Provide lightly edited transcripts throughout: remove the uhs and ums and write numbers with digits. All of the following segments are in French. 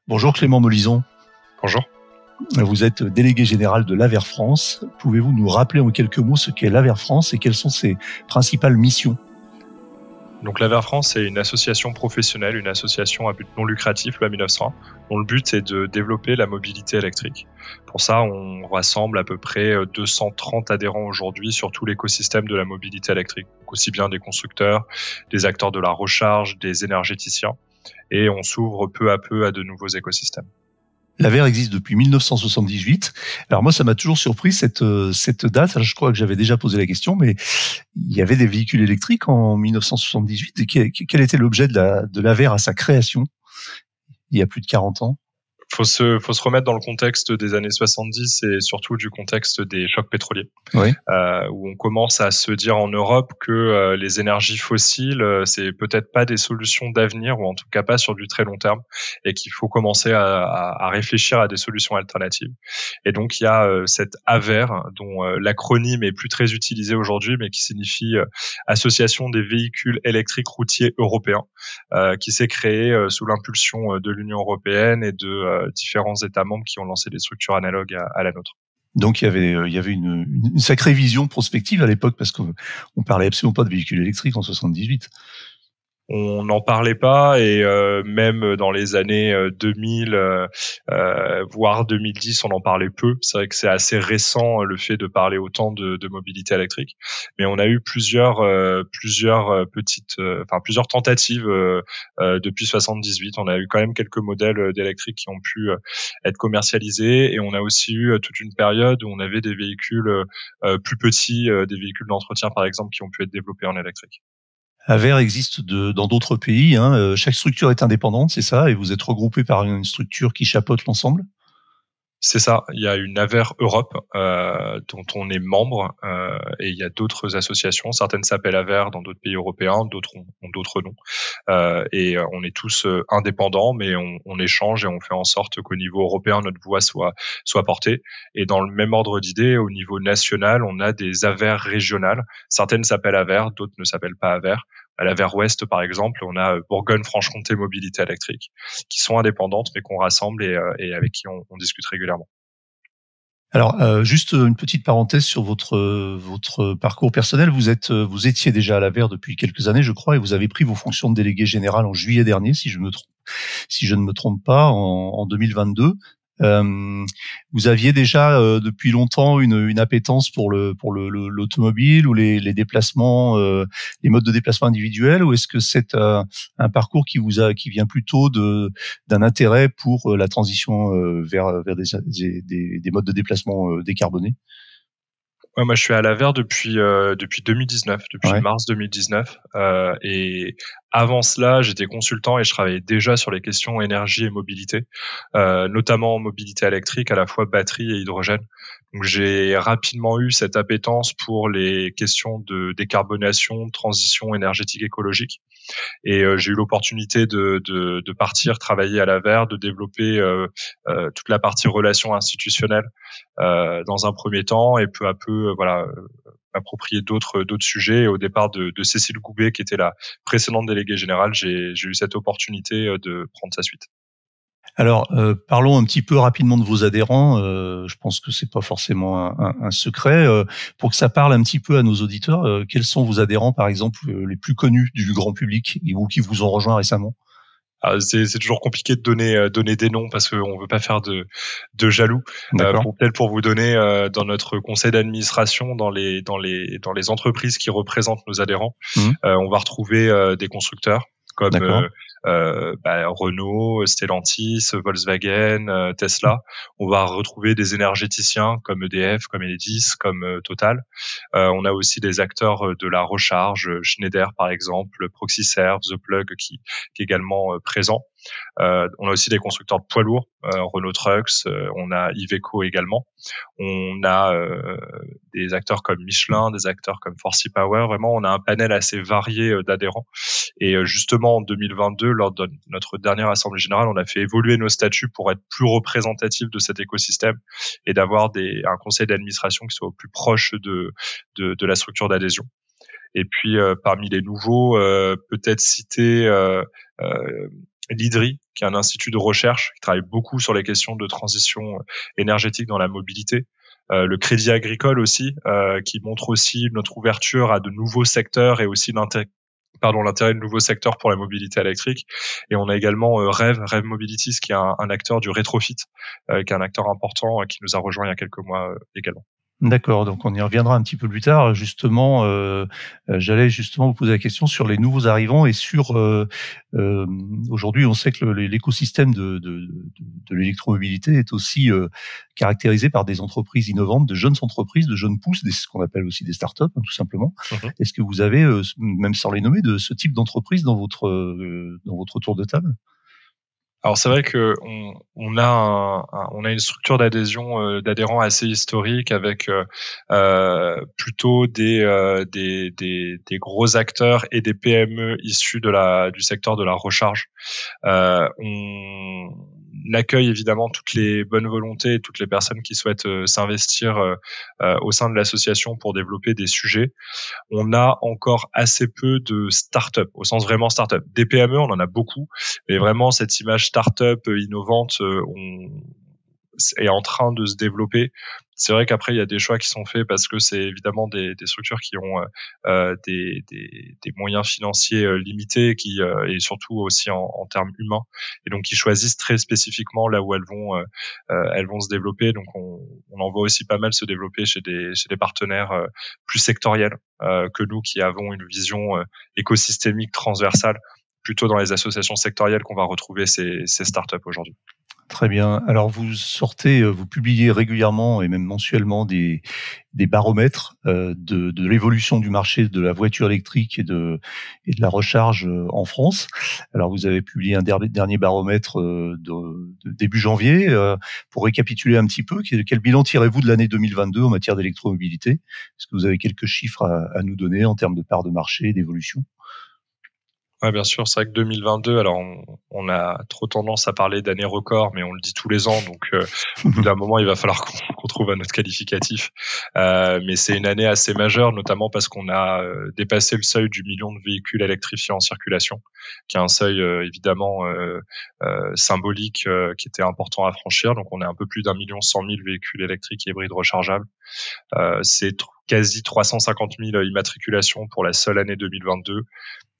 Bonjour Clément Molison. Bonjour. Vous êtes délégué général de l'Aver France. Pouvez-vous nous rappeler en quelques mots ce qu'est l'Aver France et quelles sont ses principales missions ? Donc l'Aver France est une association professionnelle, une association à but non lucratif, loi 1901, dont le but est de développer la mobilité électrique. Pour ça, on rassemble à peu près 230 adhérents aujourd'hui sur tout l'écosystème de la mobilité électrique, donc aussi bien des constructeurs, des acteurs de la recharge, des énergéticiens, et on s'ouvre peu à peu à de nouveaux écosystèmes. L'Aver existe depuis 1978. Alors moi, ça m'a toujours surpris cette date. Je crois que j'avais déjà posé la question, mais il y avait des véhicules électriques en 1978. Et quel était l'objet de l'Aver à sa création, il y a plus de 40 ans ? Faut se remettre dans le contexte des années 70 et surtout du contexte des chocs pétroliers, oui. Où on commence à se dire en Europe que les énergies fossiles, c'est peut-être pas des solutions d'avenir, ou en tout cas pas sur du très long terme, et qu'il faut commencer à réfléchir à des solutions alternatives. Et donc il y a cette AVER, dont l'acronyme est plus très utilisé aujourd'hui, mais qui signifie Association des véhicules électriques routiers européens, qui s'est créée sous l'impulsion de l'Union européenne et de différents États membres qui ont lancé des structures analogues à la nôtre. Donc il y avait une sacrée vision prospective à l'époque, parce qu'on parlait absolument pas de véhicules électriques en 78. On n'en parlait pas, et même dans les années 2000, voire 2010, on en parlait peu. C'est vrai que c'est assez récent le fait de parler autant de mobilité électrique, mais on a eu plusieurs tentatives depuis 78. On a eu quand même quelques modèles d'électriques qui ont pu être commercialisés, et on a aussi eu toute une période où on avait des véhicules plus petits, des véhicules d'entretien par exemple, qui ont pu être développés en électrique. Aver existe dans d'autres pays. Chaque structure est indépendante, c'est ça, et vous êtes regroupé par une structure qui chapeaute l'ensemble ? C'est ça. Il y a une Aver Europe dont on est membre, et il y a d'autres associations. Certaines s'appellent Aver dans d'autres pays européens, d'autres ont d'autres noms. Et on est tous indépendants, mais on échange et on fait en sorte qu'au niveau européen, notre voix soit portée. Et dans le même ordre d'idée, au niveau national, on a des Aver régionales. Certaines s'appellent Aver, d'autres ne s'appellent pas Aver. À l'Aver Ouest, par exemple, on a Bourgogne-Franche-Comté Mobilité électrique, qui sont indépendantes, mais qu'on rassemble et avec qui on discute régulièrement. Alors, juste une petite parenthèse sur votre parcours personnel. Vous étiez déjà à l'Aver depuis quelques années, je crois, et vous avez pris vos fonctions de délégué général en juillet dernier, si je ne me trompe pas, en 2022. Vous aviez déjà depuis longtemps une appétence pour l'automobile ou les déplacements, les modes de déplacement individuels, ou est-ce que c'est un parcours qui vient plutôt d'un intérêt pour la transition vers des modes de déplacement décarbonés ? Ouais, moi, je suis à l'Aver depuis 2019, depuis Ouais. mars 2019. Et avant cela, j'étais consultant et je travaillais déjà sur les questions énergie et mobilité, notamment mobilité électrique, à la fois batterie et hydrogène. Donc, j'ai rapidement eu cette appétence pour les questions de décarbonation, de transition énergétique écologique. Et j'ai eu l'opportunité de partir travailler à l'Aver, de développer toute la partie relations institutionnelles dans un premier temps, et peu à peu m'approprier d'autres sujets. Et au départ de Cécile Goubet, qui était la précédente déléguée générale, j'ai eu cette opportunité de prendre sa suite. Alors, parlons un petit peu rapidement de vos adhérents. Je pense que c'est pas forcément un secret. Pour que ça parle un petit peu à nos auditeurs, quels sont vos adhérents, par exemple, les plus connus du grand public ou qui vous ont rejoint récemment ? C'est toujours compliqué de donner des noms, parce qu'on veut pas faire de jaloux. Pour vous donner, dans notre conseil d'administration, dans les entreprises qui représentent nos adhérents, on va retrouver des constructeurs comme Renault, Stellantis, Volkswagen, Tesla. On va retrouver des énergéticiens comme EDF, comme Enedis, comme Total. On a aussi des acteurs de la recharge, Schneider par exemple, Proxiserve, The Plug qui est également présent. On a aussi des constructeurs de poids lourds, Renault Trucks, on a Iveco également. On a des acteurs comme Michelin, des acteurs comme Forsee Power. Vraiment, on a un panel assez varié d'adhérents. Et justement, en 2022, lors de notre dernière assemblée générale, on a fait évoluer nos statuts pour être plus représentatifs de cet écosystème et d'avoir un conseil d'administration qui soit au plus proche de la structure d'adhésion. Et puis, parmi les nouveaux, peut-être citer l'IDRI, qui est un institut de recherche qui travaille beaucoup sur les questions de transition énergétique dans la mobilité. Le Crédit Agricole aussi, qui montre aussi notre ouverture à de nouveaux secteurs et aussi l'intérêt de nouveaux secteurs pour la mobilité électrique. Et on a également Rêve Mobilities, qui est un acteur du rétrofit, qui est un acteur important, qui nous a rejoint il y a quelques mois également. D'accord, donc on y reviendra un petit peu plus tard. Justement, j'allais justement vous poser la question sur les nouveaux arrivants et sur aujourd'hui, on sait que l'écosystème de l'électromobilité est aussi caractérisé par des entreprises innovantes, de jeunes entreprises, de jeunes pousses, ce qu'on appelle aussi des startups, hein, tout simplement. Est-ce que vous avez, même sans les nommer, de ce type d'entreprise dans votre tour de table? Alors c'est vrai que on a une structure d'adhérents assez historique avec plutôt des gros acteurs et des PME issus du secteur de la recharge. On accueille évidemment toutes les bonnes volontés et toutes les personnes qui souhaitent s'investir au sein de l'association pour développer des sujets. On a encore assez peu de start-up, au sens vraiment start-up. Des PME, on en a beaucoup, mais vraiment cette image start-up innovante est en train de se développer. C'est vrai qu'après il y a des choix qui sont faits parce que c'est évidemment des structures qui ont des moyens financiers limités, et surtout aussi en termes humains, et donc qui choisissent très spécifiquement là où elles vont se développer. Donc on en voit aussi pas mal se développer chez des partenaires plus sectoriels que nous, qui avons une vision écosystémique transversale, plutôt dans les associations sectorielles qu'on va retrouver ces startups aujourd'hui. Très bien. Alors vous publiez régulièrement et même mensuellement des baromètres de l'évolution du marché de la voiture électrique et de la recharge en France. Alors vous avez publié un dernier baromètre de début janvier. Pour récapituler un petit peu, quel bilan tirez-vous de l'année 2022 en matière d'électromobilité? Est-ce que vous avez quelques chiffres à nous donner en termes de part de marché et d'évolution? Ouais, bien sûr. C'est vrai que 2022, alors on a trop tendance à parler d'année record, mais on le dit tous les ans, donc au bout d'un moment, il va falloir qu'on trouve un autre qualificatif. Mais c'est une année assez majeure, notamment parce qu'on a dépassé le seuil du million de véhicules électrifiés en circulation, qui est un seuil évidemment symbolique, qui était important à franchir. Donc on est un peu plus d'1,1 million véhicules électriques et hybrides rechargeables. C'est quasi 350 000 immatriculations pour la seule année 2022.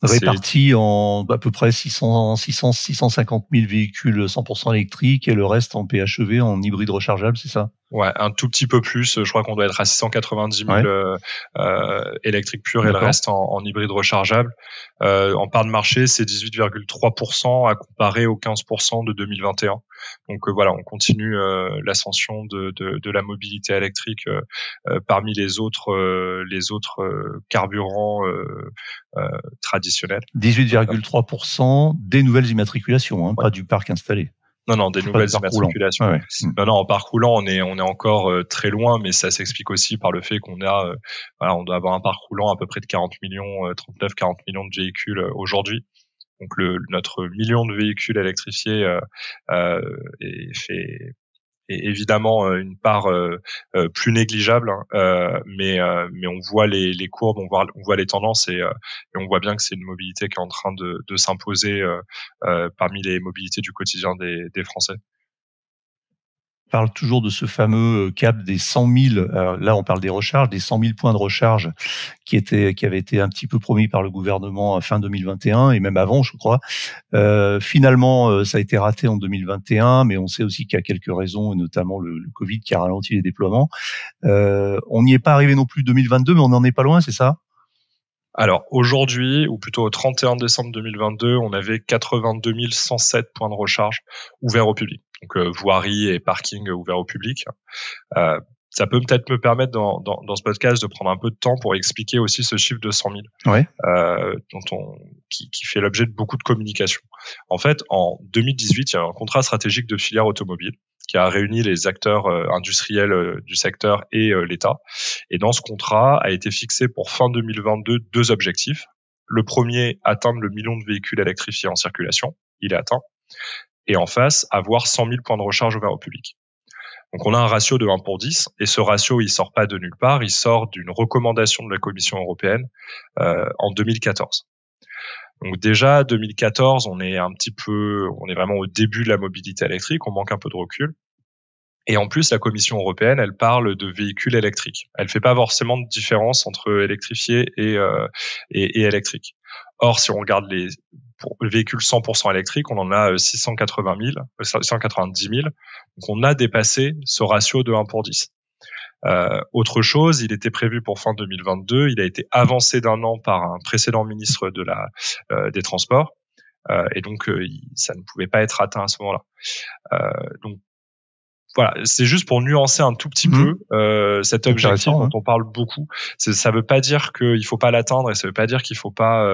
Répartis en à peu près 650 000 véhicules 100% électriques et le reste en PHEV, en hybride rechargeable, c'est ça? Ouais, un tout petit peu plus. Je crois qu'on doit être à 690 000 électriques purs et le reste en hybride rechargeable. En part de marché, c'est 18,3% à comparer aux 15% de 2021. Donc voilà, on continue l'ascension de la mobilité électrique parmi les autres carburants traditionnels. 18,3% des nouvelles immatriculations, pas du parc installé. Non, des nouvelles immatriculations. Ouais. Non, en parc roulant, on est encore très loin, mais ça s'explique aussi par le fait qu'on on doit avoir un parc roulant à peu près de 40 millions, 39-40 millions de véhicules aujourd'hui. Donc notre million de véhicules électrifiés est évidemment une part plus négligeable, mais on voit les courbes, on voit les tendances, et on voit bien que c'est une mobilité qui est en train de s'imposer parmi les mobilités du quotidien des Français. On parle toujours de ce fameux cap des 100 000, là on parle des recharges, des 100 000 points de recharge qui avait été un petit peu promis par le gouvernement à fin 2021 et même avant, je crois. Finalement, ça a été raté en 2021, mais on sait aussi qu'il y a quelques raisons, et notamment le Covid qui a ralenti les déploiements. On n'y est pas arrivé non plus 2022, mais on n'en est pas loin, c'est ça? Alors aujourd'hui, ou plutôt au 31 décembre 2022, on avait 82 107 points de recharge ouverts au public. Donc voirie et parking ouverts au public. Ça peut peut-être me permettre dans ce podcast de prendre un peu de temps pour expliquer aussi ce chiffre de 100 000, qui fait l'objet de beaucoup de communication. En fait, en 2018, il y a un contrat stratégique de filière automobile qui a réuni les acteurs industriels du secteur et l'État. Et dans ce contrat a été fixé pour fin 2022 deux objectifs. Le premier, atteindre le million de véhicules électrifiés en circulation. Il est atteint. Et en face, avoir 100 000 points de recharge ouverts au public. Donc on a un ratio de 1 pour 10, et ce ratio, il sort pas de nulle part, il sort d'une recommandation de la Commission européenne en 2014. Donc déjà 2014, on est vraiment au début de la mobilité électrique, on manque un peu de recul. Et en plus, la Commission européenne, elle parle de véhicules électriques. Elle fait pas forcément de différence entre électrifié et électrique. Or, si on regarde les véhicules 100% électriques, on en a 690 000. Donc, on a dépassé ce ratio de 1 pour 10. Autre chose, il était prévu pour fin 2022. Il a été avancé d'un an par un précédent ministre des Transports. Et donc, ça ne pouvait pas être atteint à ce moment-là. Donc, voilà, c'est juste pour nuancer un tout petit peu cet objectif dont on parle beaucoup. Ça veut pas dire qu'il faut pas l'atteindre et ça veut pas dire qu'il faut pas,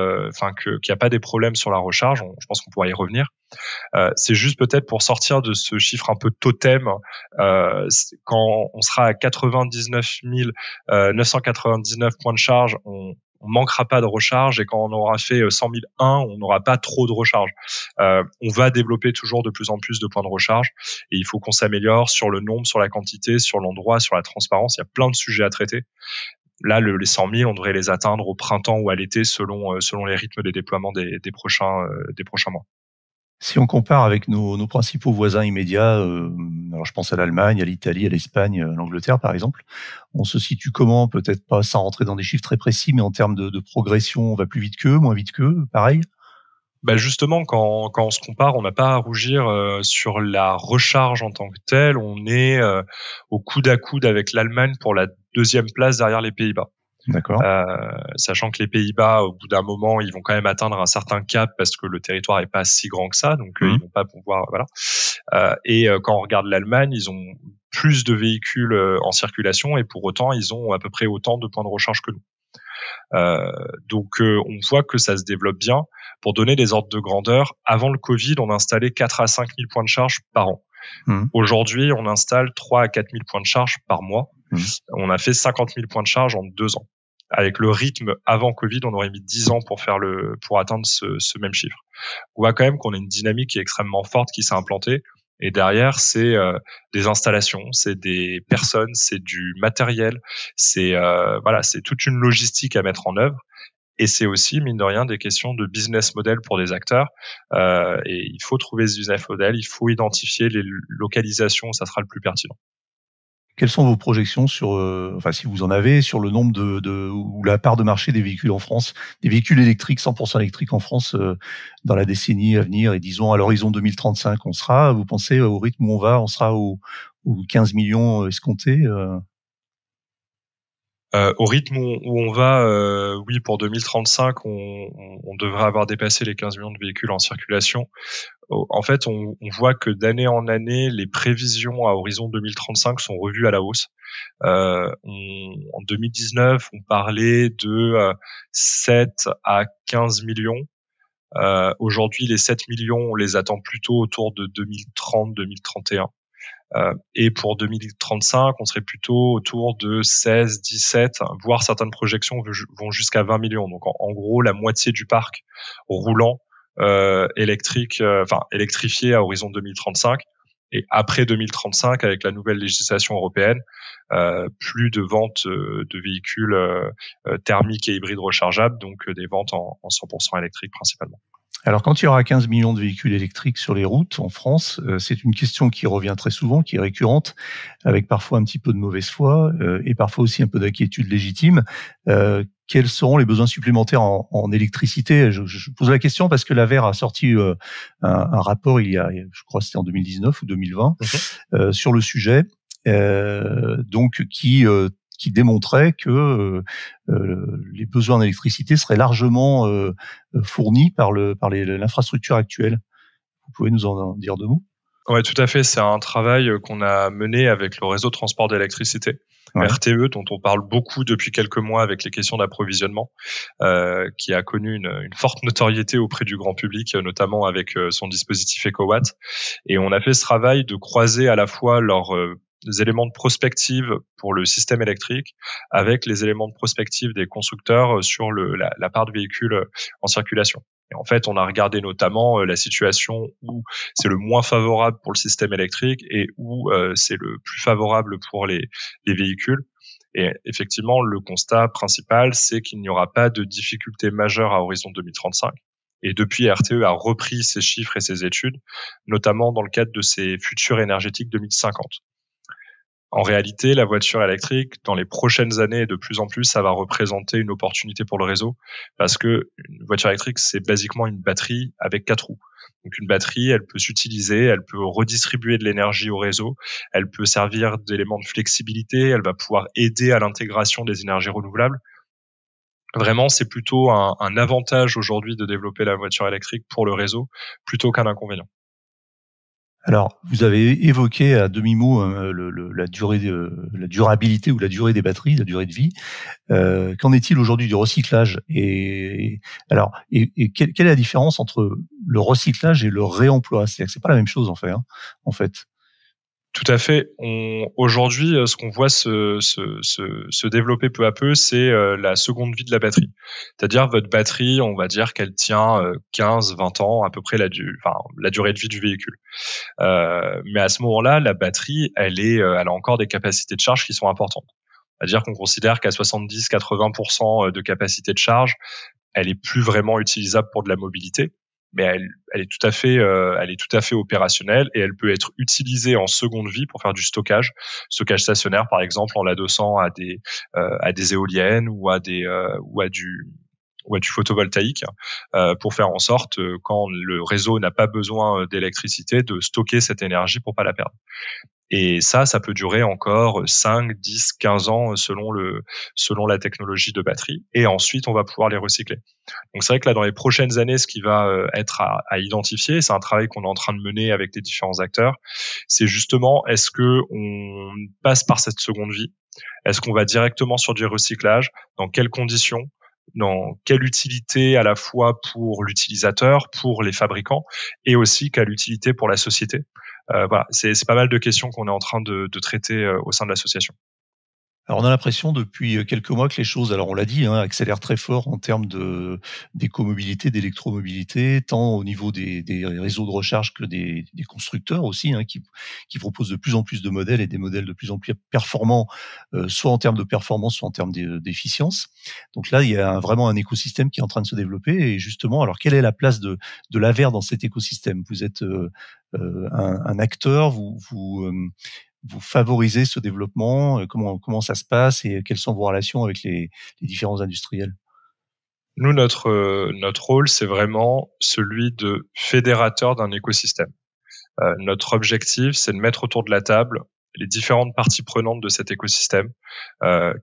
qu'il y a pas des problèmes sur la recharge. Je pense qu'on pourra y revenir. C'est juste peut-être pour sortir de ce chiffre un peu totem. Quand on sera à 99 999 points de charge, on manquera pas de recharge, et quand on aura fait 100 001, on n'aura pas trop de recharge. On va développer toujours de plus en plus de points de recharge, et il faut qu'on s'améliore sur le nombre, sur la quantité, sur l'endroit, sur la transparence. Il y a plein de sujets à traiter. Là, les 100 000, on devrait les atteindre au printemps ou à l'été selon les rythmes des déploiements des prochains mois. Si on compare avec nos principaux voisins immédiats, alors je pense à l'Allemagne, à l'Italie, à l'Espagne, à l'Angleterre par exemple, on se situe comment? Peut-être pas sans rentrer dans des chiffres très précis, mais en termes de progression, on va plus vite qu'eux, moins vite qu'eux, pareil? Justement, quand on se compare, on n'a pas à rougir sur la recharge en tant que telle. On est au coude à coude avec l'Allemagne pour la deuxième place derrière les Pays-Bas. D'accord. Sachant que les Pays-Bas, au bout d'un moment, ils vont quand même atteindre un certain cap parce que le territoire est pas si grand que ça, donc ils vont pas pouvoir, voilà. Et quand on regarde l'Allemagne, ils ont plus de véhicules en circulation, et pour autant, ils ont à peu près autant de points de recharge que nous. Donc on voit que ça se développe bien. Pour donner des ordres de grandeur, avant le Covid, on installait 4 à 5 000 points de charge par an. Aujourd'hui, on installe 3 à 4 000 points de charge par mois. On a fait 50 000 points de charge en 2 ans. Avec le rythme avant Covid, on aurait mis 10 ans pour atteindre ce même chiffre. On voit quand même qu'on a une dynamique qui est extrêmement forte qui s'est implantée. Et derrière, c'est des installations, c'est des personnes, c'est du matériel, c'est toute une logistique à mettre en œuvre. Et c'est aussi, mine de rien, des questions de business model pour des acteurs. Et il faut trouver ce business model, il faut identifier les localisations où ça sera le plus pertinent. Quelles sont vos projections sur, si vous en avez, sur le nombre ou la part de marché des véhicules en France, des véhicules électriques, 100% électriques en France, dans la décennie à venir, et disons à l'horizon 2035, vous pensez au rythme où on sera aux 15 millions escomptés? Au rythme où on va, oui, pour 2035, on devrait avoir dépassé les 15 millions de véhicules en circulation. En fait, on voit que d'année en année, les prévisions à horizon 2035 sont revues à la hausse. En 2019, on parlait de 7 à 15 millions. Aujourd'hui, les 7 millions, on les attend plutôt autour de 2030-2031. Et pour 2035, on serait plutôt autour de 16, 17, voire certaines projections vont jusqu'à 20 millions. Donc en gros, la moitié du parc roulant électrifié à horizon 2035. Et après 2035, avec la nouvelle législation européenne, plus de ventes de véhicules thermiques et hybrides rechargeables, donc des ventes en 100% électriques principalement. Alors, quand il y aura 15 millions de véhicules électriques sur les routes en France, c'est une question qui revient très souvent, qui est récurrente, avec parfois un petit peu de mauvaise foi et parfois aussi un peu d'inquiétude légitime. Quels seront les besoins supplémentaires en électricité? Je pose la question parce que l'AVER a sorti un rapport il y a, je crois que c'était en 2019 ou 2020, sur le sujet, donc qui démontrait que les besoins d'électricité seraient largement fournis par l'infrastructure actuelle. Vous pouvez nous en dire deux mots? Ouais, tout à fait. C'est un travail qu'on a mené avec le réseau de transport d'électricité, RTE, dont on parle beaucoup depuis quelques mois avec les questions d'approvisionnement, qui a connu une forte notoriété auprès du grand public, notamment avec son dispositif EcoWatt. Et on a fait ce travail de croiser à la fois leurs éléments de prospective pour le système électrique avec les éléments de prospective des constructeurs sur la part de véhicules en circulation. Et en fait, on a regardé notamment la situation où c'est le moins favorable pour le système électrique et où c'est le plus favorable pour les véhicules. Et effectivement, le constat principal, c'est qu'il n'y aura pas de difficultés majeures à horizon 2035. Et depuis, RTE a repris ses chiffres et ses études, notamment dans le cadre de ses futurs énergétiques 2050. En réalité, la voiture électrique, dans les prochaines années et de plus en plus, ça va représenter une opportunité pour le réseau parce que une voiture électrique, c'est basiquement une batterie avec 4 roues. Donc une batterie, elle peut s'utiliser, elle peut redistribuer de l'énergie au réseau, elle peut servir d'élément de flexibilité, elle va pouvoir aider à l'intégration des énergies renouvelables. Vraiment, c'est plutôt un avantage aujourd'hui de développer la voiture électrique pour le réseau plutôt qu'un inconvénient. Alors, vous avez évoqué à demi-mot la durabilité ou la durée des batteries, la durée de vie. Qu'en est-il aujourd'hui du recyclage et quelle est la différence entre le recyclage et le réemploi? C'est-à-dire que c'est pas la même chose en fait. Tout à fait. Aujourd'hui, ce qu'on voit se développer peu à peu, c'est la seconde vie de la batterie. C'est-à-dire votre batterie, on va dire qu'elle tient 15, 20 ans, à peu près la durée de vie du véhicule. Mais à ce moment-là, la batterie, elle a encore des capacités de charge qui sont importantes. C'est-à-dire qu'on considère qu'à 70-80% de capacité de charge, elle est plus vraiment utilisable pour de la mobilité, mais elle est tout à fait opérationnelle et elle peut être utilisée en seconde vie pour faire du stockage stationnaire par exemple en l'adossant à des éoliennes ou à du photovoltaïque pour faire en sorte quand le réseau n'a pas besoin d'électricité de stocker cette énergie pour pas la perdre. Et ça peut durer encore 5, 10, 15 ans selon la technologie de batterie. Et ensuite, on va pouvoir les recycler. Donc c'est vrai que là, dans les prochaines années, ce qui va être à identifier, c'est un travail qu'on est en train de mener avec les différents acteurs, c'est justement est-ce que on passe par cette seconde vie? Est-ce qu'on va directement sur du recyclage? Dans quelles conditions? Dans quelle utilité à la fois pour l'utilisateur, pour les fabricants, et aussi quelle utilité pour la société. Voilà, c'est pas mal de questions qu'on est en train de traiter au sein de l'association. Alors, on a l'impression depuis quelques mois que les choses, alors on l'a dit, accélèrent très fort en termes d'écomobilité, d'électromobilité, tant au niveau des réseaux de recharge que des constructeurs aussi, qui proposent de plus en plus de modèles et des modèles de plus en plus performants, soit en termes de performance, soit en termes d'efficience. Donc là, il y a vraiment un écosystème qui est en train de se développer. Et justement, alors quelle est la place de l'AVER dans cet écosystème? Vous êtes un acteur, vous favorisez ce développement? Comment ça se passe et quelles sont vos relations avec les différents industriels? Nous, notre rôle, c'est vraiment celui de fédérateur d'un écosystème. Notre objectif, c'est de mettre autour de la table les différentes parties prenantes de cet écosystème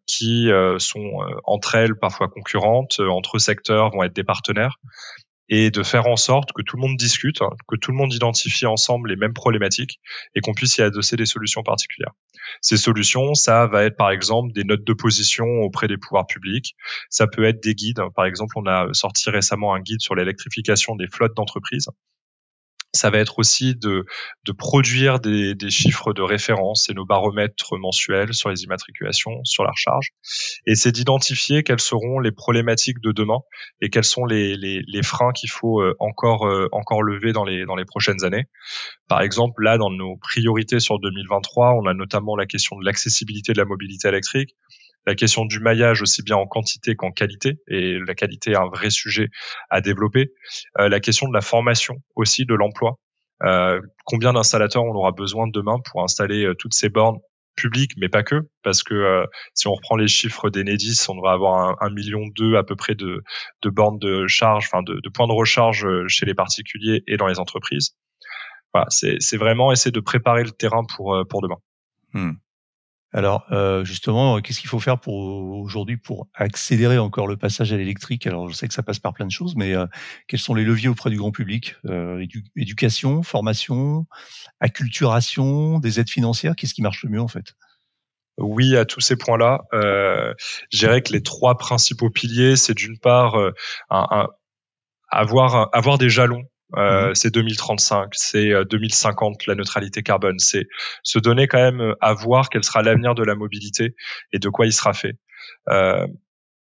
qui sont entre elles parfois concurrentes, entre secteurs vont être des partenaires, et de faire en sorte que tout le monde discute, que tout le monde identifie ensemble les mêmes problématiques et qu'on puisse y adosser des solutions particulières. Ces solutions, ça va être par exemple des notes de position auprès des pouvoirs publics, ça peut être des guides. Par exemple, on a sorti récemment un guide sur l'électrification des flottes d'entreprises. Ça va être aussi de produire des chiffres de référence et nos baromètres mensuels sur les immatriculations, sur la recharge. Et c'est d'identifier quelles seront les problématiques de demain et quels sont les freins qu'il faut encore lever dans les prochaines années. Par exemple, là, dans nos priorités sur 2023, on a notamment la question de l'accessibilité de la mobilité électrique, la question du maillage aussi bien en quantité qu'en qualité, et la qualité est un vrai sujet à développer, la question de la formation aussi, de l'emploi, combien d'installateurs on aura besoin demain pour installer toutes ces bornes publiques, mais pas que, parce que si on reprend les chiffres d'Enedis, on devrait avoir 1,2 million à peu près de bornes de charge, enfin de points de recharge chez les particuliers et dans les entreprises. Voilà, c'est vraiment essayer de préparer le terrain pour demain. Alors, justement, qu'est-ce qu'il faut faire aujourd'hui pour accélérer encore le passage à l'électrique? Alors, je sais que ça passe par plein de choses, mais quels sont les leviers auprès du grand public? Éducation, formation, acculturation, des aides financières? Qu'est-ce qui marche le mieux, en fait? Oui, à tous ces points-là, je dirais que les 3 principaux piliers, c'est d'une part avoir des jalons. C'est 2035, c'est 2050, la neutralité carbone. C'est se donner quand même à voir quel sera l'avenir de la mobilité et de quoi il sera fait.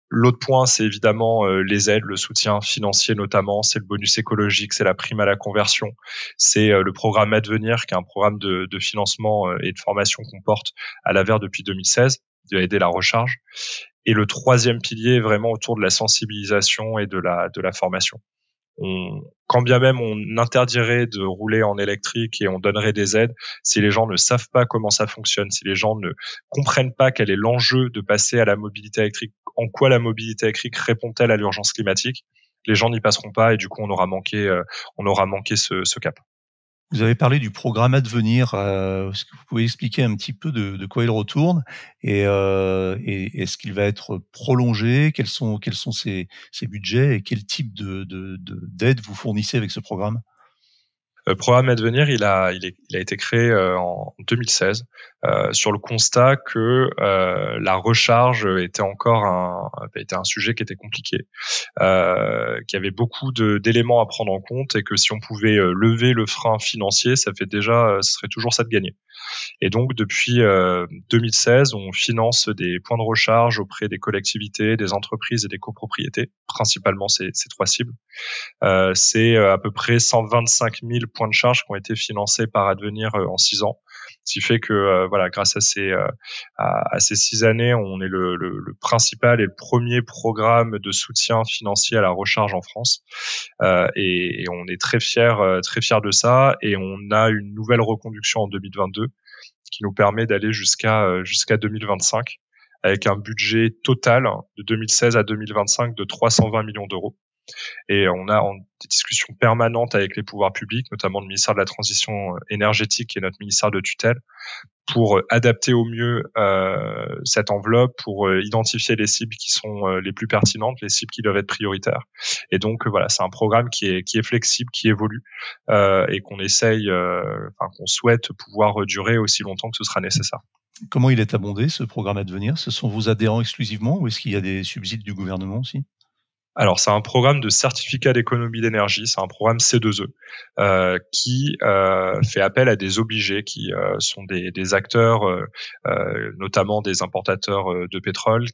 L'autre point, c'est évidemment les aides, le soutien financier notamment, c'est le bonus écologique, c'est la prime à la conversion, c'est le programme Advenir, qui est un programme de financement et de formation qu'on porte à l'AVER depuis 2016. aider la recharge. Et le troisième pilier est vraiment autour de la sensibilisation et de la formation. Quand bien même on interdirait de rouler en électrique et on donnerait des aides, si les gens ne savent pas comment ça fonctionne, si les gens ne comprennent pas quel est l'enjeu de passer à la mobilité électrique, en quoi la mobilité électrique répond-elle à l'urgence climatique, les gens n'y passeront pas et du coup on aura manqué ce cap. Vous avez parlé du programme Advenir. Est-ce que vous pouvez expliquer un petit peu de quoi il retourne et est-ce qu'il va être prolongé? Quels sont ses budgets et quel type d'aide vous fournissez avec ce programme? Le programme Advenir, il a été créé en 2016 sur le constat que la recharge était un sujet qui était compliqué, qu'il y avait beaucoup d'éléments à prendre en compte et que si on pouvait lever le frein financier, ce serait toujours ça de gagner. Et donc depuis 2016, on finance des points de recharge auprès des collectivités, des entreprises et des copropriétés, principalement ces trois cibles. C'est à peu près 125 000 points de charge qui ont été financés par Advenir en 6 ans. Ce qui fait que grâce à ces 6 années, on est le principal et le premier programme de soutien financier à la recharge en France. Et on est très fiers de ça. Et on a une nouvelle reconduction en 2022 qui nous permet d'aller jusqu'à 2025 avec un budget total de 2016 à 2025 de 320 millions d'euros. Et on a des discussions permanentes avec les pouvoirs publics, notamment le ministère de la Transition énergétique et notre ministère de tutelle, pour adapter au mieux cette enveloppe, pour identifier les cibles qui sont les plus pertinentes, les cibles qui doivent être prioritaires. Et donc voilà, c'est un programme qui est flexible, qui évolue et qu'on souhaite pouvoir durer aussi longtemps que ce sera nécessaire. Comment il est abondé, ce programme Advenir? Ce sont vos adhérents exclusivement ou est-ce qu'il y a des subsides du gouvernement aussi? Alors, c'est un programme de certificat d'économie d'énergie, c'est un programme C2E qui fait appel à des obligés qui sont des acteurs, notamment des importateurs de pétrole,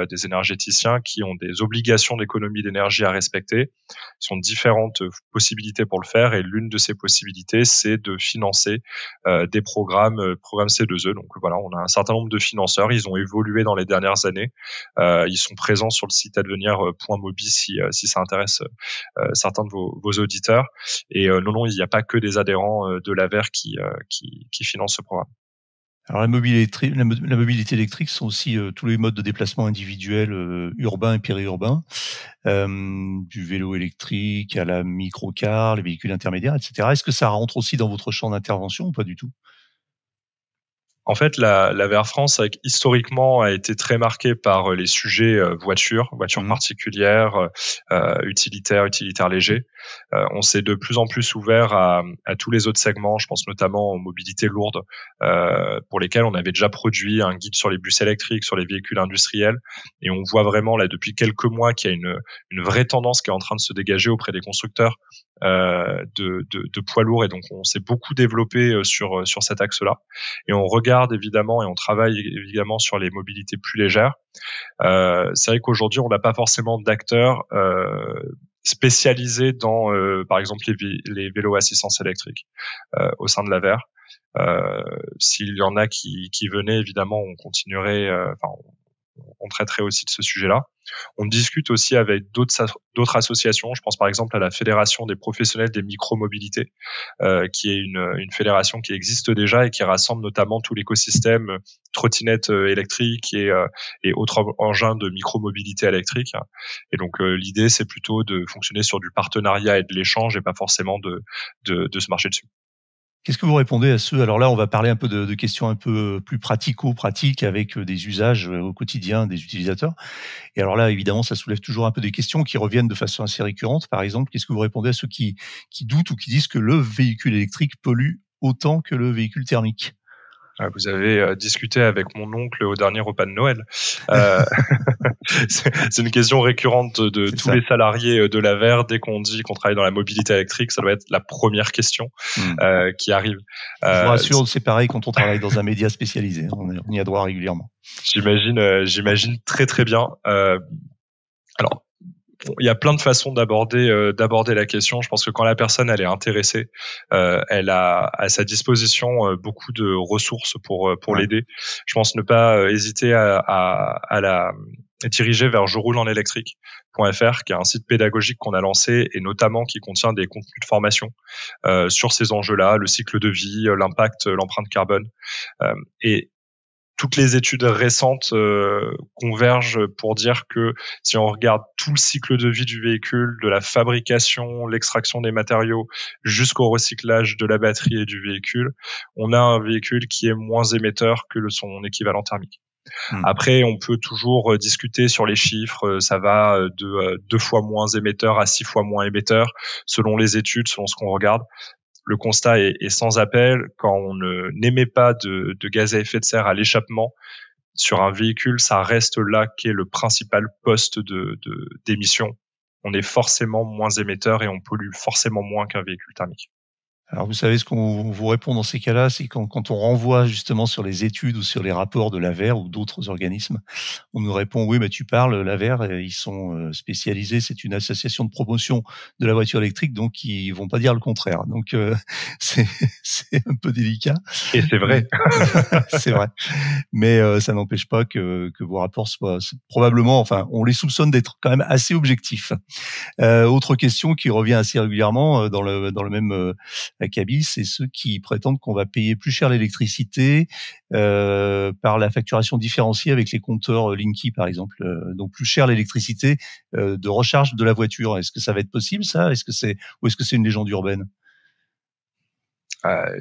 des énergéticiens qui ont des obligations d'économie d'énergie à respecter. Il sont différentes possibilités pour le faire et l'une de ces possibilités, c'est de financer des programmes C2E. Donc voilà, on a un certain nombre de financeurs, ils ont évolué dans les dernières années, ils sont présents sur le site advenir.mobi si ça intéresse certains de vos auditeurs. Et non, il n'y a pas que des adhérents de l'AVER qui financent ce programme. Alors la mobilité électrique sont aussi tous les modes de déplacement individuels urbains et périurbains, du vélo électrique à la microcar, les véhicules intermédiaires, etc. Est-ce que ça rentre aussi dans votre champ d'intervention ou pas du tout? En fait, l'AVER France, historiquement, a été très marquée par les sujets voitures particulières, utilitaires légers. On s'est de plus en plus ouvert à tous les autres segments. Je pense notamment aux mobilités lourdes, pour lesquelles on avait déjà produit un guide sur les bus électriques, sur les véhicules industriels. Et on voit vraiment là depuis quelques mois qu'il y a une vraie tendance qui est en train de se dégager auprès des constructeurs de poids lourds. Et donc, on s'est beaucoup développé sur cet axe-là. Et on regarde évidemment et on travaille évidemment sur les mobilités plus légères. C'est vrai qu'aujourd'hui, on n'a pas forcément d'acteurs spécialisés dans, par exemple, les vélos assistance électrique au sein de l'AVER. S'il y en a qui venaient, évidemment, on continuerait. On traiterait aussi de ce sujet-là. On discute aussi avec d'autres associations. Je pense par exemple à la Fédération des professionnels des micromobilités, qui est une fédération qui existe déjà et qui rassemble notamment tout l'écosystème trottinettes électriques et autres engins de micromobilité électrique. Et donc l'idée, c'est plutôt de fonctionner sur du partenariat et de l'échange et pas forcément de se marcher dessus. Qu'est-ce que vous répondez à ceux? Alors là, on va parler un peu de questions un peu plus pratico-pratiques avec des usages au quotidien des utilisateurs. Et alors là, évidemment, ça soulève toujours un peu des questions qui reviennent de façon assez récurrente. Par exemple, qu'est-ce que vous répondez à ceux qui doutent ou qui disent que le véhicule électrique pollue autant que le véhicule thermique? Vous avez discuté avec mon oncle au dernier repas de Noël. C'est une question récurrente de tous les salariés de l'AVER. Dès qu'on dit qu'on travaille dans la mobilité électrique, ça doit être la première question qui arrive. Je vous rassure, c'est pareil quand on travaille dans un média spécialisé. On y a droit régulièrement. J'imagine très très bien. Alors, il y a plein de façons d'aborder la question. Je pense que quand la personne elle est intéressée, elle a à sa disposition beaucoup de ressources pour l'aider. Je pense ne pas hésiter à la diriger vers Je roule en électrique.fr, qui est un site pédagogique qu'on a lancé et notamment qui contient des contenus de formation sur ces enjeux-là, le cycle de vie, l'impact, l'empreinte carbone. Et toutes les études récentes convergent pour dire que si on regarde tout le cycle de vie du véhicule, de la fabrication, l'extraction des matériaux, jusqu'au recyclage de la batterie et du véhicule, on a un véhicule qui est moins émetteur que son équivalent thermique. Après, on peut toujours discuter sur les chiffres. Ça va de 2 fois moins émetteur à 6 fois moins émetteur, selon les études, selon ce qu'on regarde. Le constat est sans appel. Quand on n'émet pas de gaz à effet de serre à l'échappement sur un véhicule, ça reste là qu'est le principal poste d'émission. On est forcément moins émetteur et on pollue forcément moins qu'un véhicule thermique. Alors, vous savez ce qu'on vous répond dans ces cas-là, c'est quand on renvoie justement sur les études ou sur les rapports de l'AVER ou d'autres organismes, on nous répond oui, mais tu parles, l'AVER, ils sont spécialisés, c'est une association de promotion de la voiture électrique, donc ils vont pas dire le contraire. Donc c'est un peu délicat. Et c'est vrai. C'est vrai. Mais ça n'empêche pas que vos rapports soient probablement, enfin, on les soupçonne d'être quand même assez objectifs. Autre question qui revient assez régulièrement dans le même acabit, c'est ceux qui prétendent qu'on va payer plus cher l'électricité par la facturation différenciée avec les compteurs Linky, par exemple. Donc plus cher l'électricité de recharge de la voiture. Est-ce que ça va être possible, ça? Est-ce que c'est une légende urbaine?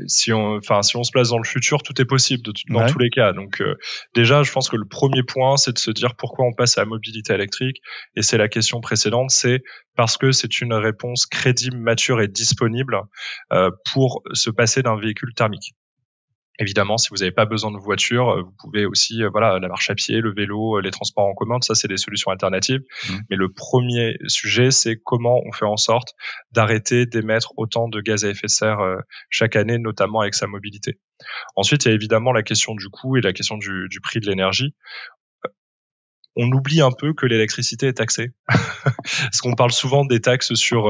Si on se place dans le futur, tout est possible dans tous les cas. Donc déjà, je pense que le premier point, c'est de se dire pourquoi on passe à la mobilité électrique. Et c'est la question précédente, c'est parce que c'est une réponse crédible, mature et disponible pour se passer d'un véhicule thermique. Évidemment, si vous n'avez pas besoin de voiture, vous pouvez aussi, la marche à pied, le vélo, les transports en commun, ça c'est des solutions alternatives. Mais le premier sujet, c'est comment on fait en sorte d'arrêter d'émettre autant de gaz à effet de serre chaque année, notamment avec sa mobilité. Ensuite, il y a évidemment la question du coût et la question du prix de l'énergie. On oublie un peu que l'électricité est taxée. Parce qu'on parle souvent des taxes sur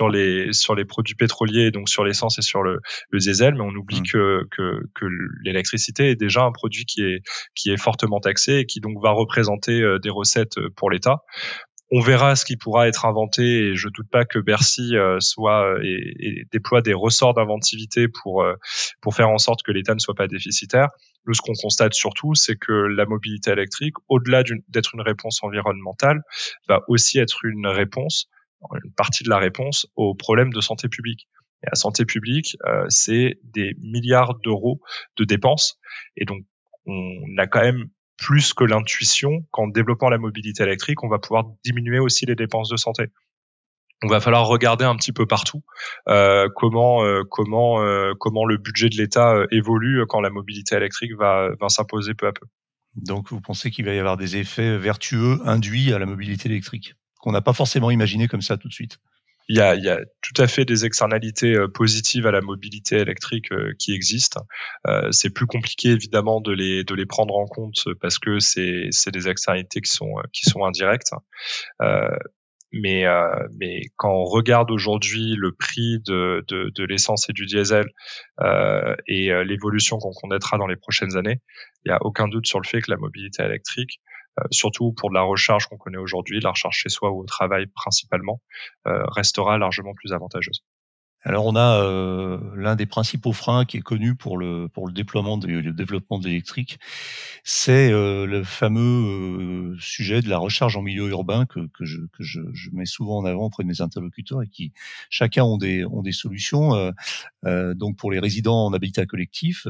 les produits pétroliers, donc sur l'essence et sur le diesel, mais on oublie que l'électricité est déjà un produit qui est fortement taxé et qui donc va représenter des recettes pour l'État. On verra ce qui pourra être inventé et je doute pas que Bercy et déploie des ressorts d'inventivité pour faire en sorte que l'État ne soit pas déficitaire. Nous, ce qu'on constate surtout, c'est que la mobilité électrique, au-delà d'être une réponse environnementale, va aussi être une partie de la réponse aux problèmes de santé publique. Et la santé publique, c'est des milliards d'euros de dépenses. Et donc, on a quand même plus que l'intuition qu'en développant la mobilité électrique, on va pouvoir diminuer aussi les dépenses de santé. On va falloir regarder un petit peu partout comment le budget de l'État évolue quand la mobilité électrique va s'imposer peu à peu. Donc vous pensez qu'il va y avoir des effets vertueux induits à la mobilité électrique qu'on n'a pas forcément imaginé comme ça tout de suite? Il y a tout à fait des externalités positives à la mobilité électrique qui existent. C'est plus compliqué évidemment de les prendre en compte parce que c'est des externalités qui sont indirectes. Mais quand on regarde aujourd'hui le prix de l'essence et du diesel et l'évolution qu'on connaîtra dans les prochaines années, il n'y a aucun doute sur le fait que la mobilité électrique, surtout pour de la recharge qu'on connaît aujourd'hui, la recharge chez soi ou au travail principalement, restera largement plus avantageuse. Alors on a l'un des principaux freins qui est connu pour le développement de l'électrique, c'est le fameux sujet de la recharge en milieu urbain que je mets souvent en avant auprès de mes interlocuteurs et qui chacun ont des solutions. Donc pour les résidents en habitat collectif,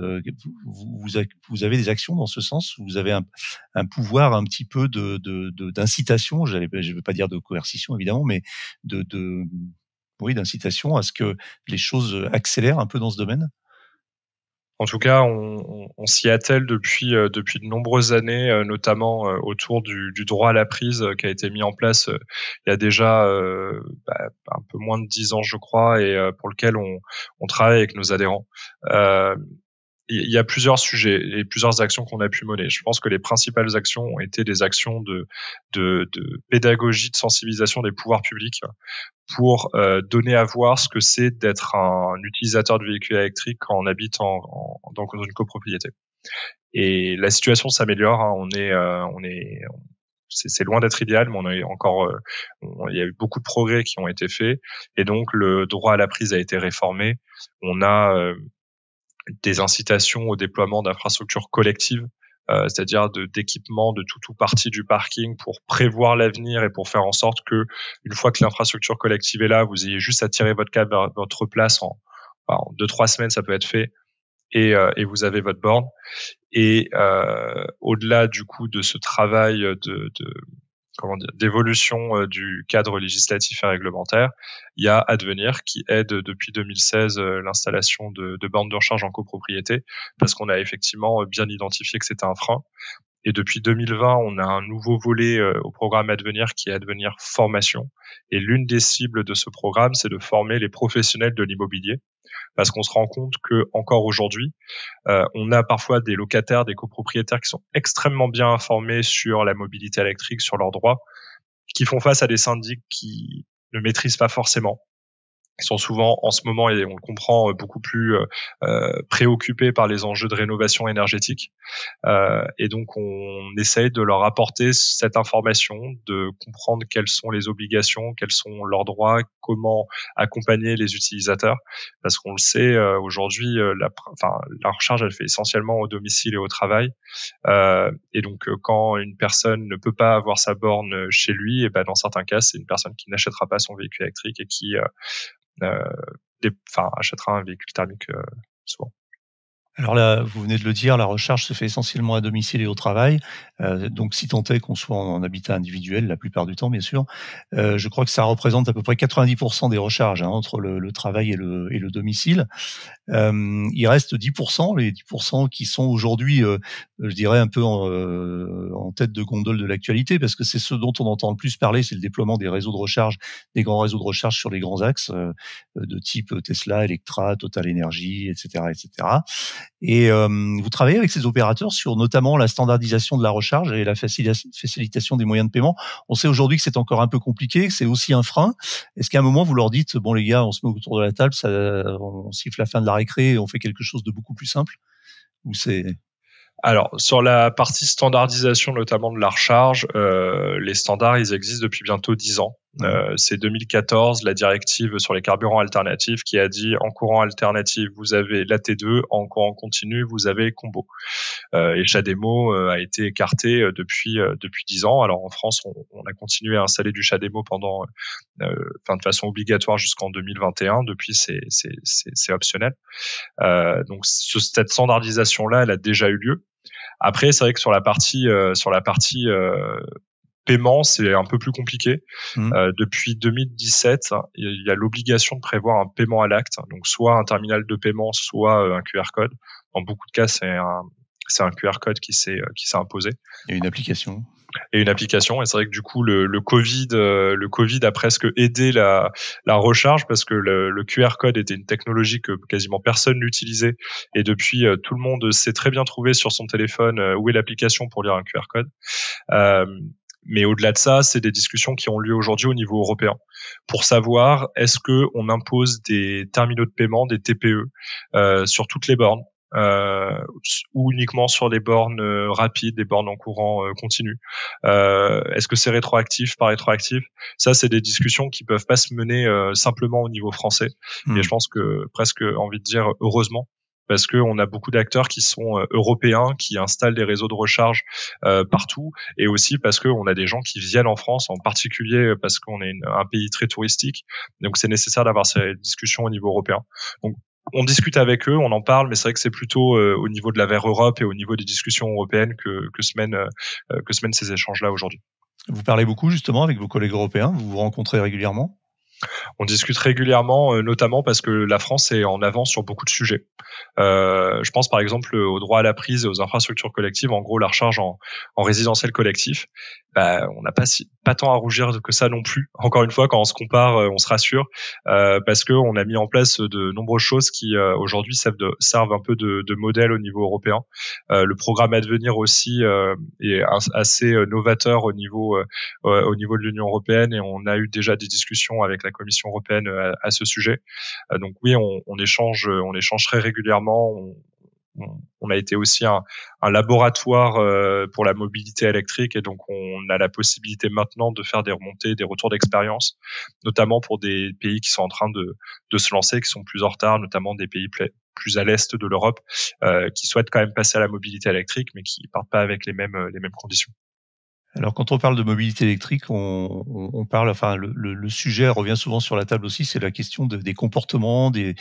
vous avez des actions dans ce sens? Vous avez un pouvoir un petit peu d'incitation, je ne veux pas dire de coercition évidemment, mais d'incitation à ce que les choses accélèrent un peu dans ce domaine? En tout cas, on s'y attelle depuis de nombreuses années, notamment autour du droit à la prise qui a été mis en place il y a déjà un peu moins de 10 ans, je crois, et pour lequel on travaille avec nos adhérents. il y a plusieurs sujets et plusieurs actions qu'on a pu mener. Je pense que les principales actions ont été des actions de pédagogie, de sensibilisation des pouvoirs publics pour donner à voir ce que c'est d'être un utilisateur de véhicules électriques quand on habite dans une copropriété. Et la situation s'améliore. Hein. C'est loin d'être idéal, mais on a encore, il y a eu beaucoup de progrès qui ont été faits, et donc le droit à la prise a été réformé. On a des incitations au déploiement d'infrastructures collectives, c'est-à-dire d'équipements de tout ou partie du parking pour prévoir l'avenir et pour faire en sorte que, une fois que l'infrastructure collective est là, vous ayez juste à tirer votre câble vers votre place en 2-3 semaines, ça peut être fait, et vous avez votre borne. Et au-delà du coup de ce travail d'évolution du cadre législatif et réglementaire, il y a Advenir qui aide depuis 2016 l'installation de bornes de recharge en copropriété, parce qu'on a effectivement bien identifié que c'était un frein. Et depuis 2020, on a un nouveau volet au programme Advenir qui est Advenir Formation. Et l'une des cibles de ce programme, c'est de former les professionnels de l'immobilier, parce qu'on se rend compte que encore aujourd'hui, on a parfois des locataires, des copropriétaires qui sont extrêmement bien informés sur la mobilité électrique, sur leurs droits, qui font face à des syndics qui ne maîtrisent pas forcément. Ils sont souvent, en ce moment, et on le comprend, beaucoup plus préoccupés par les enjeux de rénovation énergétique. Et donc, on essaye de leur apporter cette information, de comprendre quelles sont les obligations, quels sont leurs droits, comment accompagner les utilisateurs. Parce qu'on le sait, aujourd'hui, la recharge, elle fait essentiellement au domicile et au travail. Et donc, quand une personne ne peut pas avoir sa borne chez lui, et ben dans certains cas, c'est une personne qui n'achètera pas son véhicule électrique et qui achètera un véhicule thermique souvent. Alors là, vous venez de le dire, la recharge se fait essentiellement à domicile et au travail. Donc, si tant est qu'on soit en habitat individuel, la plupart du temps, bien sûr, je crois que ça représente à peu près 90% des recharges entre le travail et le domicile. Il reste 10%, les 10% qui sont aujourd'hui, je dirais, un peu en tête de gondole de l'actualité, parce que c'est ce dont on entend le plus parler, c'est le déploiement des réseaux de recharge, des grands réseaux de recharge sur les grands axes de type Tesla, Electra, Total Energy, etc., etc. Et vous travaillez avec ces opérateurs sur notamment la standardisation de la recharge et la facilitation des moyens de paiement. On sait aujourd'hui que c'est encore un peu compliqué, que c'est aussi un frein. Est-ce qu'à un moment vous leur dites, bon les gars, on se met autour de la table, on siffle la fin de la récré et on fait quelque chose de beaucoup plus simple? Ou c'est... Alors, sur la partie standardisation, notamment de la recharge, les standards, ils existent depuis bientôt 10 ans. C'est 2014, la directive sur les carburants alternatifs qui a dit en courant alternatif, vous avez la T2, en courant continu, vous avez combo. Et CHAdeMO a été écarté depuis 10 ans. Alors, en France, on a continué à installer du CHAdeMO de façon obligatoire jusqu'en 2021. Depuis, c'est optionnel. Donc, cette standardisation-là, elle a déjà eu lieu. Après, c'est vrai que sur la partie paiement, c'est un peu plus compliqué. Depuis 2017, il y a l'obligation de prévoir un paiement à l'acte, donc soit un terminal de paiement, soit un QR code. Dans beaucoup de cas, c'est un QR code qui s'est imposé. Il y a une application. Et c'est vrai que du coup le Covid a presque aidé la recharge, parce que le QR code était une technologie que quasiment personne n'utilisait, et depuis tout le monde sait très bien trouver sur son téléphone où est l'application pour lire un QR code. Mais au-delà de ça, c'est des discussions qui ont lieu aujourd'hui au niveau européen pour savoir est-ce que on impose des terminaux de paiement, des TPE, sur toutes les bornes, ou uniquement sur les bornes rapides, des bornes en courant continu. Est-ce que c'est rétroactif, pas rétroactif? Ça, c'est des discussions qui peuvent pas se mener simplement au niveau français. Et je pense que, presque envie de dire heureusement, parce que on a beaucoup d'acteurs qui sont européens, qui installent des réseaux de recharge partout, et aussi parce que on a des gens qui viennent en France, en particulier parce qu'on est un pays très touristique. Donc c'est nécessaire d'avoir ces discussions au niveau européen. Donc on discute avec eux, on en parle, mais c'est vrai que c'est plutôt au niveau de la vers Europe et au niveau des discussions européennes que se mènent ces échanges-là aujourd'hui. Vous parlez beaucoup justement avec vos collègues européens, vous vous rencontrez régulièrement? On discute régulièrement, notamment parce que la France est en avance sur beaucoup de sujets. Je pense par exemple au droit à la prise et aux infrastructures collectives, en gros la recharge en résidentiel collectif. on n'a pas tant à rougir que ça non plus. Encore une fois, quand on se compare, on se rassure parce que on a mis en place de nombreuses choses qui aujourd'hui servent un peu de modèle au niveau européen. Le programme Advenir aussi est assez novateur au niveau de l'Union européenne, et on a eu déjà des discussions avec la Commission européenne à ce sujet. Donc oui, on échange très régulièrement. On a été aussi un laboratoire pour la mobilité électrique, et donc on a la possibilité maintenant de faire des remontées, des retours d'expérience, notamment pour des pays qui sont en train de se lancer, qui sont plus en retard, notamment des pays plus à l'est de l'Europe, qui souhaitent quand même passer à la mobilité électrique, mais qui partent pas avec les mêmes conditions. Alors, quand on parle de mobilité électrique, on parle, enfin, le sujet revient souvent sur la table aussi, c'est la question des comportements, des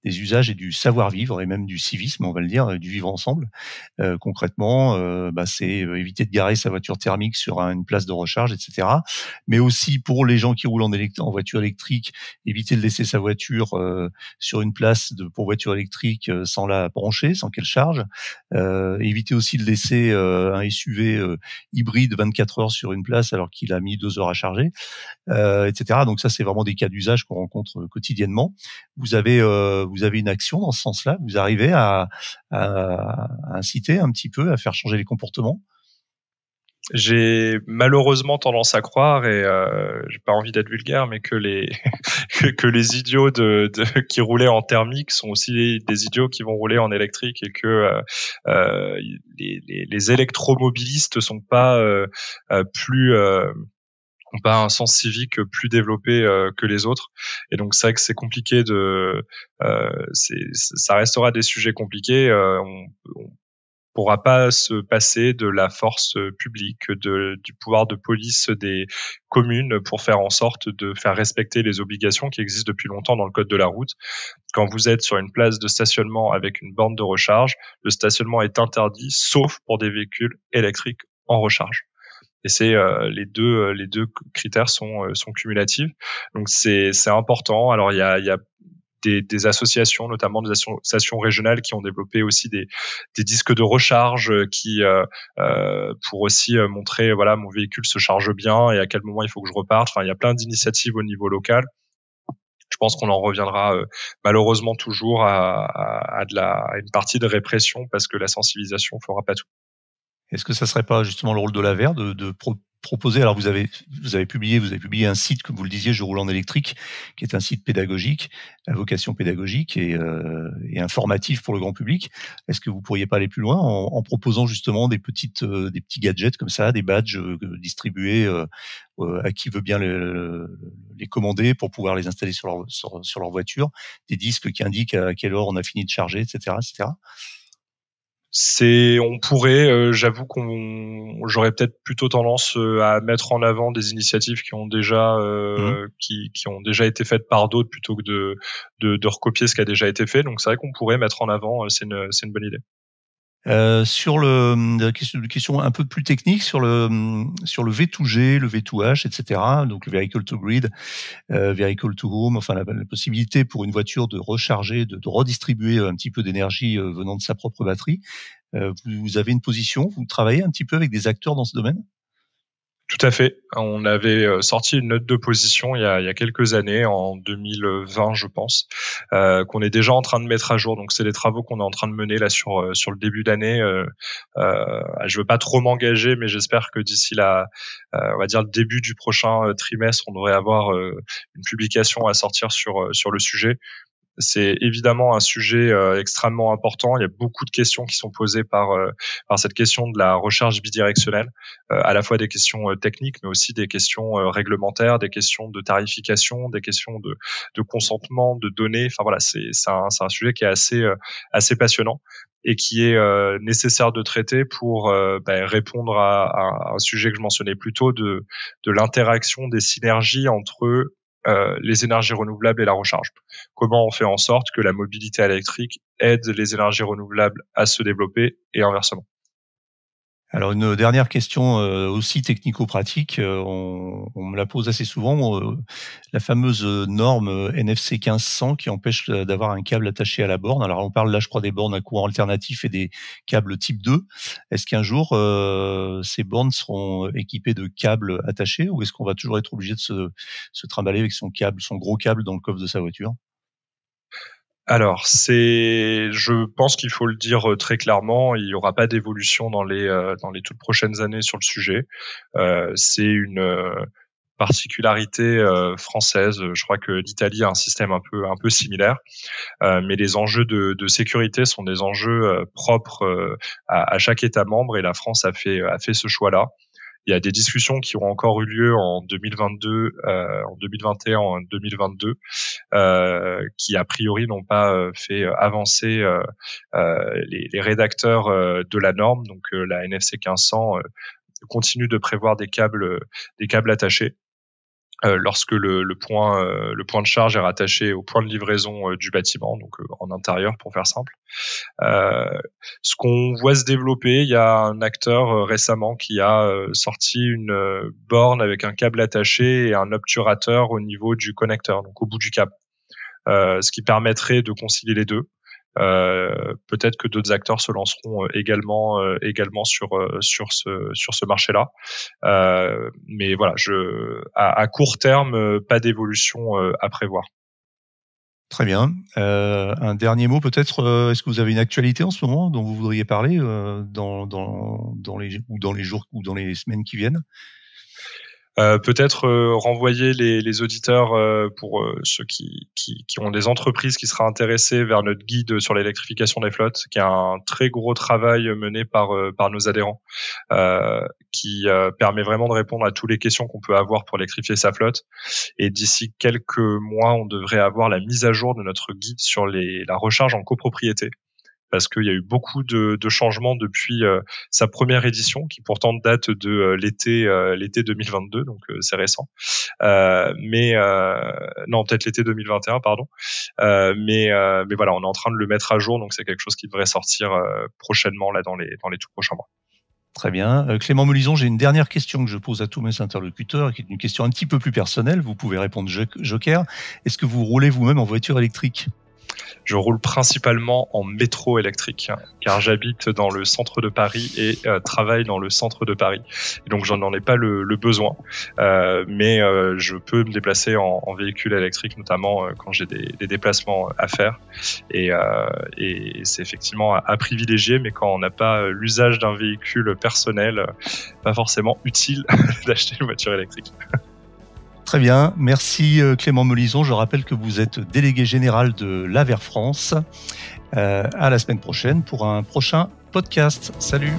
usages et du savoir-vivre, et même du civisme, on va le dire, du vivre ensemble. Concrètement, c'est éviter de garer sa voiture thermique sur une place de recharge, etc. Mais aussi pour les gens qui roulent en voiture électrique, éviter de laisser sa voiture sur une place pour voiture électrique sans la brancher, sans qu'elle charge. Éviter aussi de laisser un SUV hybride 24 heures sur une place alors qu'il a mis 2 heures à charger, etc. Donc ça, c'est vraiment des cas d'usage qu'on rencontre quotidiennement. Vous avez une action dans ce sens-là. Vous arrivez à inciter un petit peu, à faire changer les comportements. J'ai malheureusement tendance à croire, et j'ai pas envie d'être vulgaire, mais que les que les idiots qui roulaient en thermique sont aussi des idiots qui vont rouler en électrique, et que les électromobilistes sont pas ont pas un sens civique plus développé que les autres. Et donc c'est vrai que c'est compliqué ça restera des sujets compliqués. On pourra pas se passer de la force publique, du pouvoir de police des communes pour faire en sorte de faire respecter les obligations qui existent depuis longtemps dans le code de la route. Quand vous êtes sur une place de stationnement avec une borne de recharge, le stationnement est interdit sauf pour des véhicules électriques en recharge. Et c'est les deux critères sont cumulatifs. Donc c'est important. Alors il y a des associations, notamment des associations régionales, qui ont développé aussi des disques de recharge qui pour aussi montrer, voilà, mon véhicule se charge bien et à quel moment il faut que je reparte. Enfin, il y a plein d'initiatives au niveau local. Je pense qu'on en reviendra malheureusement toujours à une partie de répression, parce que la sensibilisation fera pas tout. Est-ce que ça serait pas justement le rôle de l'AVER de proposer, alors vous avez publié un site, comme vous le disiez, Je roule en électrique, qui est un site pédagogique, à vocation pédagogique et informatif pour le grand public. Est-ce que vous pourriez pas aller plus loin en proposant justement des petits gadgets comme ça, des badges distribués à qui veut bien les commander pour pouvoir les installer sur leur voiture, des disques qui indiquent à quelle heure on a fini de charger, etc., etc. On pourrait, j'avoue j'aurais peut-être plutôt tendance à mettre en avant des initiatives qui ont déjà qui ont déjà été faites par d'autres, plutôt que de recopier ce qui a déjà été fait. Donc c'est vrai qu'on pourrait mettre en avant, c'est une bonne idée. Sur la question un peu plus technique sur le V2G, le V2H, etc. Donc le vehicle to grid, vehicle to home, enfin la possibilité pour une voiture de recharger, de redistribuer un petit peu d'énergie venant de sa propre batterie. Vous avez une position, vous travaillez un petit peu avec des acteurs dans ce domaine? Tout à fait. On avait sorti une note de position il y a quelques années, en 2020, je pense, qu'on est déjà en train de mettre à jour. Donc c'est des travaux qu'on est en train de mener là sur le début d'année. Je veux pas trop m'engager, mais j'espère que d'ici on va dire le début du prochain trimestre, on devrait avoir une publication à sortir sur le sujet. C'est évidemment un sujet extrêmement important. Il y a beaucoup de questions qui sont posées par cette question de la recharge bidirectionnelle, à la fois des questions techniques, mais aussi des questions réglementaires, des questions de tarification, des questions de consentement, de données. Enfin voilà, c'est un sujet qui est assez passionnant et qui est nécessaire de traiter pour répondre à un sujet que je mentionnais plus tôt, de l'interaction, des synergies entre les énergies renouvelables et la recharge. Comment on fait en sorte que la mobilité électrique aide les énergies renouvelables à se développer et inversement. Alors une dernière question aussi technico-pratique, on me la pose assez souvent, la fameuse norme NFC 1500 qui empêche d'avoir un câble attaché à la borne. Alors on parle là, je crois, des bornes à courant alternatif et des câbles type 2. Est-ce qu'un jour ces bornes seront équipées de câbles attachés ou est-ce qu'on va toujours être obligé de se trimballer avec son gros câble dans le coffre de sa voiture? Alors, je pense qu'il faut le dire très clairement, il y aura pas d'évolution dans les toutes prochaines années sur le sujet. C'est une particularité française. Je crois que l'Italie a un système un peu similaire, mais les enjeux de sécurité sont des enjeux propres à chaque État membre et la France a fait ce choix-là. Il y a des discussions qui ont encore eu lieu en 2022, en 2021, en 2022, qui a priori n'ont pas fait avancer les rédacteurs de la norme. Donc la NFC 1500 continue de prévoir des câbles attachés. Lorsque le point de charge est rattaché au point de livraison du bâtiment, donc en intérieur pour faire simple. Ce qu'on voit se développer, il y a un acteur récemment qui a sorti une borne avec un câble attaché et un obturateur au niveau du connecteur, donc au bout du câble, ce qui permettrait de concilier les deux. Peut-être que d'autres acteurs se lanceront également sur ce marché-là. Mais voilà, à court terme, pas d'évolution à prévoir. Très bien. Un dernier mot peut-être. Est-ce que vous avez une actualité en ce moment dont vous voudriez parler dans les jours ou dans les semaines qui viennent? Peut-être renvoyer les auditeurs pour ceux qui ont des entreprises qui seraient intéressées vers notre guide sur l'électrification des flottes, qui est un très gros travail mené par nos adhérents, qui permet vraiment de répondre à toutes les questions qu'on peut avoir pour électrifier sa flotte. Et d'ici quelques mois, on devrait avoir la mise à jour de notre guide sur la recharge en copropriété, parce qu'il y a eu beaucoup de changements depuis sa première édition, qui pourtant date de l'été 2022, donc c'est récent. Non, peut-être l'été 2021, pardon. Mais voilà, on est en train de le mettre à jour, donc c'est quelque chose qui devrait sortir prochainement là dans les tout prochains mois. Très bien. Clément Melison, j'ai une dernière question que je pose à tous mes interlocuteurs, qui est une question un petit peu plus personnelle. Vous pouvez répondre joker. Est-ce que vous roulez vous-même en voiture électrique? Je roule principalement en métro électrique, car j'habite dans le centre de Paris et travaille dans le centre de Paris. Et donc, j'en ai pas le besoin, mais je peux me déplacer en véhicule électrique, notamment quand j'ai des déplacements à faire. Et c'est effectivement à privilégier, mais quand on n'a pas l'usage d'un véhicule personnel, pas forcément utile d'acheter une voiture électrique. Très bien, merci Clément Melison. Je rappelle que vous êtes délégué général de l'Aver France. À la semaine prochaine pour un prochain podcast. Salut.